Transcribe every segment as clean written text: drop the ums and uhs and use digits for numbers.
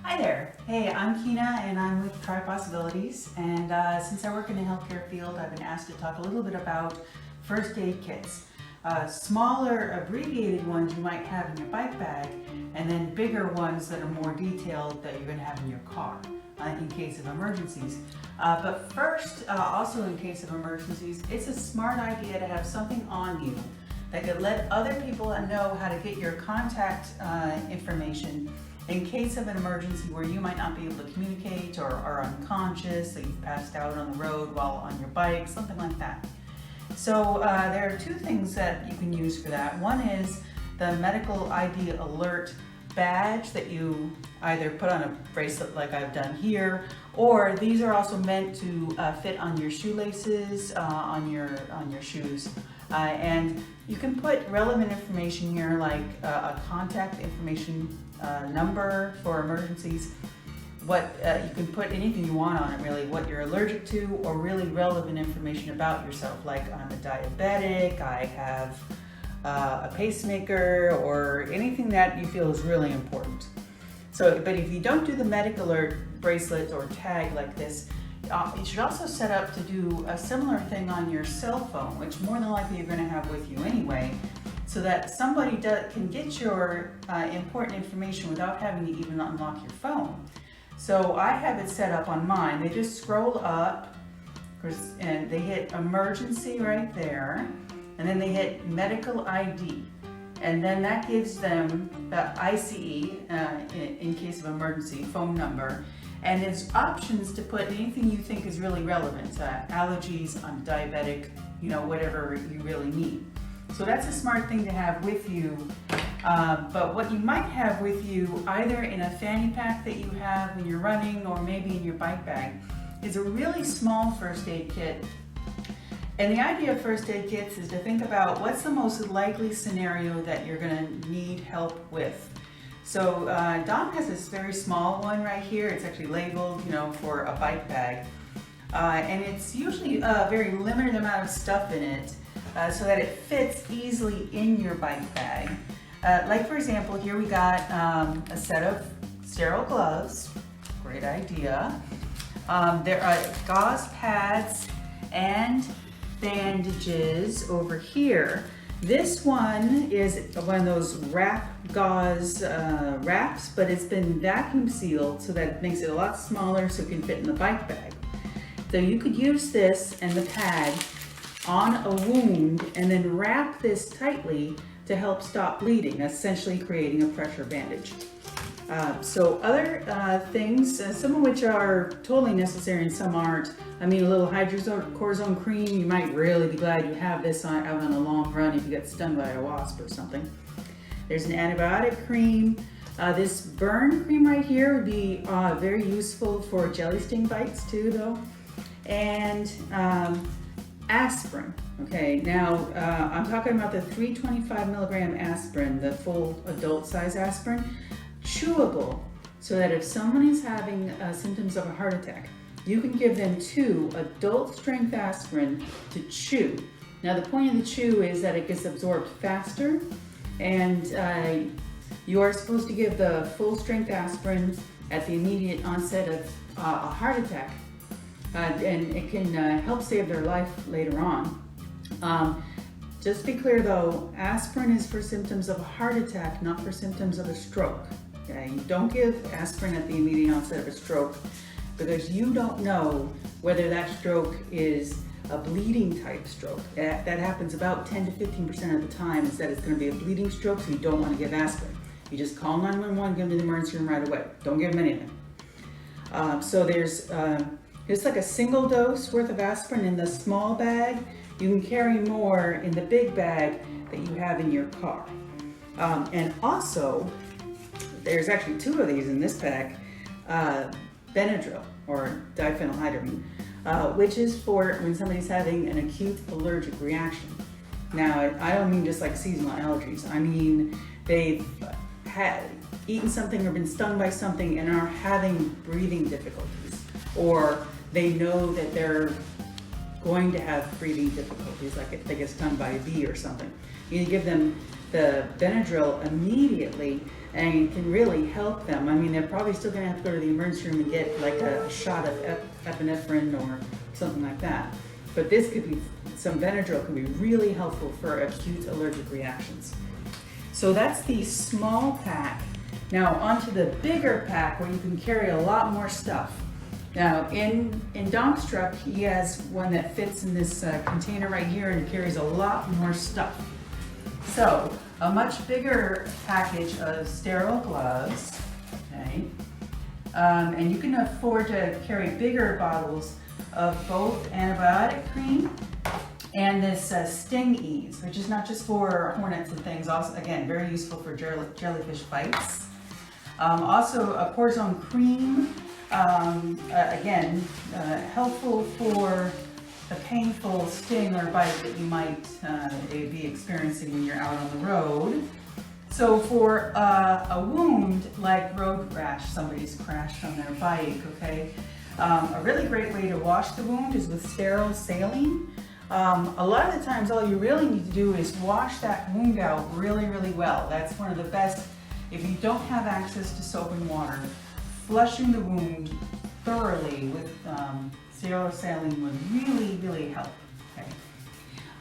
Hi there. Hey, I'm Keena and I'm with Tripossibilities, and since I work in the healthcare field, I've been asked to talk a little bit about first aid kits. Smaller abbreviated ones you might have in your bike bag, and then bigger ones that are more detailed that you're going to have in your car in case of emergencies. But first, also in case of emergencies, it's a smart idea to have something on you that could let other people know how to get your contact information in case of an emergency where you might not be able to communicate or are unconscious, that you've passed out on the road while on your bike, something like that. So there are two things that you can use for that. One is the medical ID alert badge that you either put on a bracelet like I've done here, or these are also meant to fit on your shoelaces, on your shoes. And you can put relevant information here like a contact information number for emergencies. You can put anything you want on it really, what you're allergic to or really relevant information about yourself, like I'm a diabetic, I have a pacemaker, or anything that you feel is really important. So, but if you don't do the medical alert bracelet or tag like this, you should also set up to do a similar thing on your cell phone, which more than likely you're going to have with you anyway, so that somebody can get your important information without having to even unlock your phone. So I have it set up on mine. They just scroll up and they hit emergency right there, and then they hit medical ID. And then that gives them the ICE, in case of emergency, phone number. And there's options to put anything you think is really relevant. Allergies, I'm diabetic, whatever you really need. So that's a smart thing to have with you. But what you might have with you, either in a fanny pack that you have when you're running or maybe in your bike bag, is a really small first aid kit. And the idea of first aid kits is to think about what's the most likely scenario that you're going to need help with. So Dom has this very small one right here. It's actually labeled, for a bike bag. And it's usually a very limited amount of stuff in it so that it fits easily in your bike bag. Like for example, here we got a set of sterile gloves. Great idea. There are gauze pads and bandages over here. This one is one of those gauze wraps, but it's been vacuum sealed so that it makes it a lot smaller so it can fit in the bike bag. So you could use this and the pad on a wound and then wrap this tightly to help stop bleeding, essentially creating a pressure bandage. So other things, some of which are totally necessary and some aren't. I mean, a little hydrocortisone cream, you might really be glad you have this out on a long run if you get stung by a wasp or something. There's an antibiotic cream. This burn cream right here would be very useful for jelly sting bites too though. And aspirin. Okay, now I'm talking about the 325 milligram aspirin, the full adult size aspirin. Chewable, so that if someone is having symptoms of a heart attack, you can give them 2 adult strength aspirin to chew. Now the point of the chew is that it gets absorbed faster, and you are supposed to give the full strength aspirin at the immediate onset of a heart attack, and it can help save their life later on. Just to be clear though, aspirin is for symptoms of a heart attack, not for symptoms of a stroke. Okay? You don't give aspirin at the immediate onset of a stroke because you don't know whether that stroke is a bleeding type stroke. That happens about 10 to 15% of the time, is that it's going to be a bleeding stroke, so you don't want to give aspirin. You just call 911, give them to the emergency room right away. Don't give them anything. So there's just like a single dose worth of aspirin in the small bag. You can carry more in the big bag that you have in your car. And also, there's actually 2 of these in this pack, Benadryl or diphenylhydramine, which is for when somebody's having an acute allergic reaction. Now, I don't mean just like seasonal allergies. I mean they've eaten something or been stung by something and are having breathing difficulties, or they know that they're going to have breathing difficulties, like if they get stung by a bee or something. You give them the Benadryl immediately and can really help them. I mean, they're probably still gonna have to go to the emergency room and get like a shot of epinephrine or something like that. But this could be, some Benadryl could be really helpful for acute allergic reactions. So that's the small pack. Now onto the bigger pack where you can carry a lot more stuff. Now in Dom's truck, he has one that fits in this container right here and carries a lot more stuff. So a much bigger package of sterile gloves, okay? And you can afford to carry bigger bottles of both antibiotic cream and this Sting Ease, which is not just for hornets and things, also again, very useful for jellyfish bites. Also a cortisone cream, again, helpful for a painful sting or bite that you might be experiencing when you're out on the road. So for a wound like road rash, somebody's crashed on their bike, okay? A really great way to wash the wound is with sterile saline. A lot of the times all you really need to do is wash that wound out really, really well. That's one of the best. If you don't have access to soap and water, flushing the wound thoroughly with sterile saline would really, really help. Okay.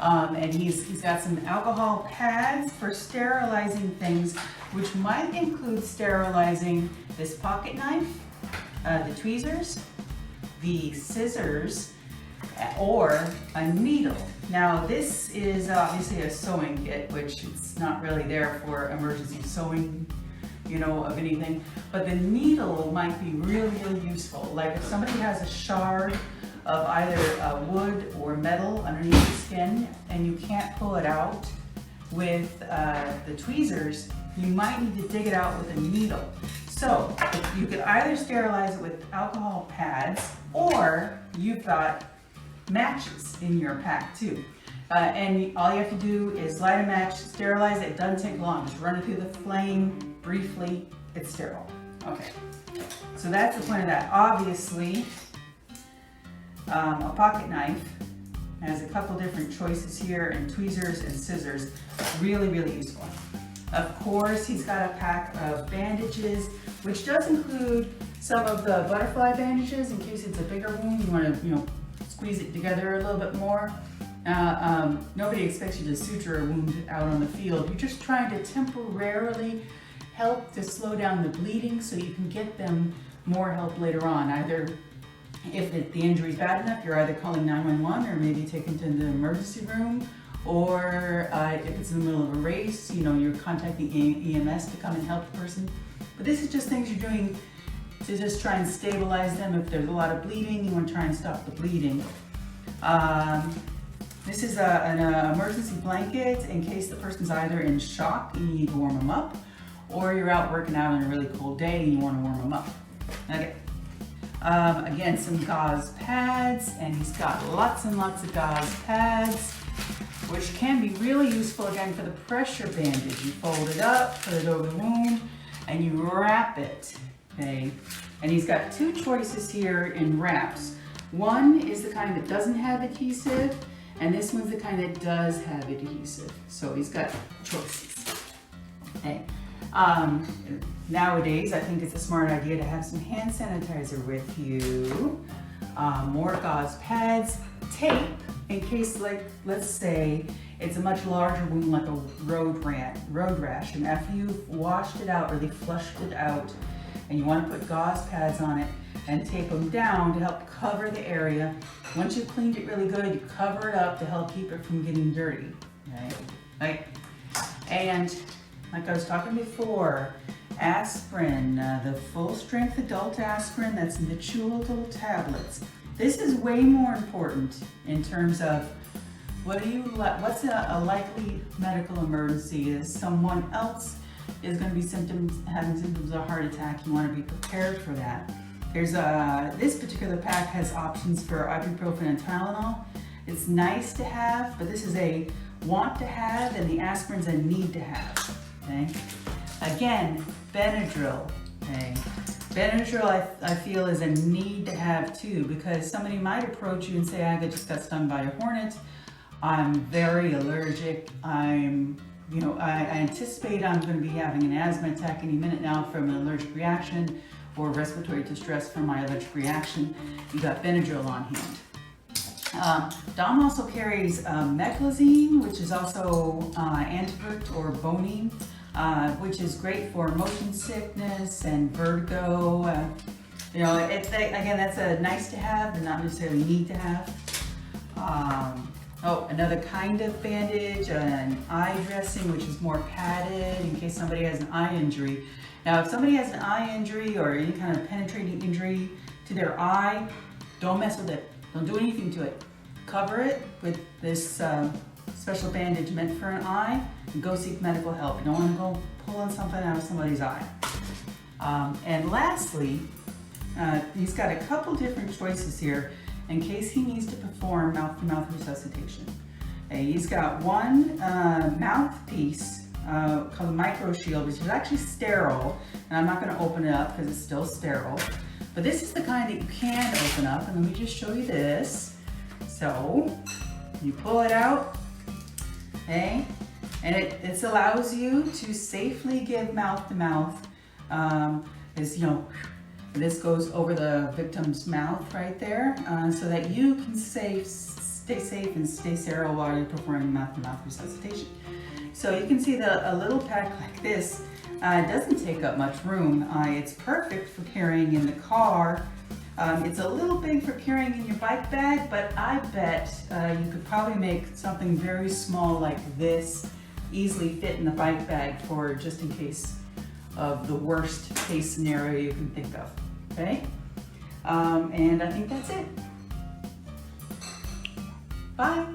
And he's got some alcohol pads for sterilizing things, which might include sterilizing this pocket knife, the tweezers, the scissors, or a needle. Now this is obviously a sewing kit, which it's not really there for emergency sewing, you know, of anything, but the needle might be really, really useful. Like if somebody has a shard of either wood or metal underneath the skin and you can't pull it out with the tweezers, you might need to dig it out with a needle. So you could either sterilize it with alcohol pads, or you've got matches in your pack too. And all you have to do is light a match, sterilize it. It doesn't take long. Just run it through the flame briefly. It's sterile. Okay. So that's the point of that. Obviously, a pocket knife has a couple different choices here, and tweezers and scissors. Really, really useful. Of course, he's got a pack of bandages, which does include some of the butterfly bandages in case it's a bigger wound. You want to, you know, squeeze it together a little bit more. Nobody expects you to suture a wound out on the field. You're just trying to temporarily help to slow down the bleeding so you can get them more help later on. Either if the injury is bad enough, you're either calling 911 or maybe taken to the emergency room, or if it's in the middle of a race, you know, you're contacting EMS to come and help the person. But this is just things you're doing to just try and stabilize them. If there's a lot of bleeding, you want to try and stop the bleeding. This is an emergency blanket in case the person's either in shock and you need to warm them up, or you're out working out on a really cold day and you want to warm them up. Okay. Again, some gauze pads, and he's got lots and lots of gauze pads, which can be really useful again for the pressure bandage. You fold it up, put it over the wound, and you wrap it. Okay. And he's got two choices here in wraps. One is the kind that doesn't have adhesive, and this one's the kind that does have adhesive. So he's got choices. Okay. Nowadays, I think it's a smart idea to have some hand sanitizer with you, more gauze pads, tape, in case, like, let's say it's a much larger wound like a road rash, and after you've washed it out, really flushed it out, and you want to put gauze pads on it and tape them down to help cover the area. Once you've cleaned it really good, you cover it up to help keep it from getting dirty, right? And like I was talking before, aspirin, the full strength adult aspirin, that's in the chewable tablets. This is way more important in terms of what's a likely medical emergency. Is someone else is going to be having symptoms of a heart attack. You want to be prepared for that. There's this particular pack has options for ibuprofen and Tylenol. It's nice to have, but this is a want to have, and the aspirin's a need to have. Okay. Again, Benadryl. Okay. Benadryl, I feel, is a need to have too, because somebody might approach you and say, I just got stung by a hornet. I'm very allergic. I'm I anticipate I'm going to be having an asthma attack any minute now from an allergic reaction or respiratory distress from my allergic reaction. You got Benadryl on hand. Dom also carries meclizine, which is also antivert or bonine, which is great for motion sickness and vertigo. Again, that's a nice to have, but not necessarily need to have. Another kind of bandage, an eye dressing, which is more padded in case somebody has an eye injury. Now, if somebody has an eye injury or any kind of penetrating injury to their eye, don't mess with it. Don't do anything to it. Cover it with this special bandage meant for an eye and go seek medical help. You don't want to go pulling something out of somebody's eye. And lastly, he's got a couple different choices here in case he needs to perform mouth-to-mouth resuscitation. He's got one mouthpiece called a micro shield, which is actually sterile, and I'm not going to open it up because it's still sterile. But this is the kind that you can open up, and let me just show you this. So you pull it out, okay, and it allows you to safely give mouth-to-mouth. This goes over the victim's mouth right there, so that you can stay safe and stay sterile while you're performing mouth-to-mouth resuscitation. So you can see that a little pack like this doesn't take up much room. It's perfect for carrying in the car. It's a little big for carrying in your bike bag, but I bet you could probably make something very small like this easily fit in the bike bag for just in case of the worst case scenario you can think of, okay? And I think that's it. Bye.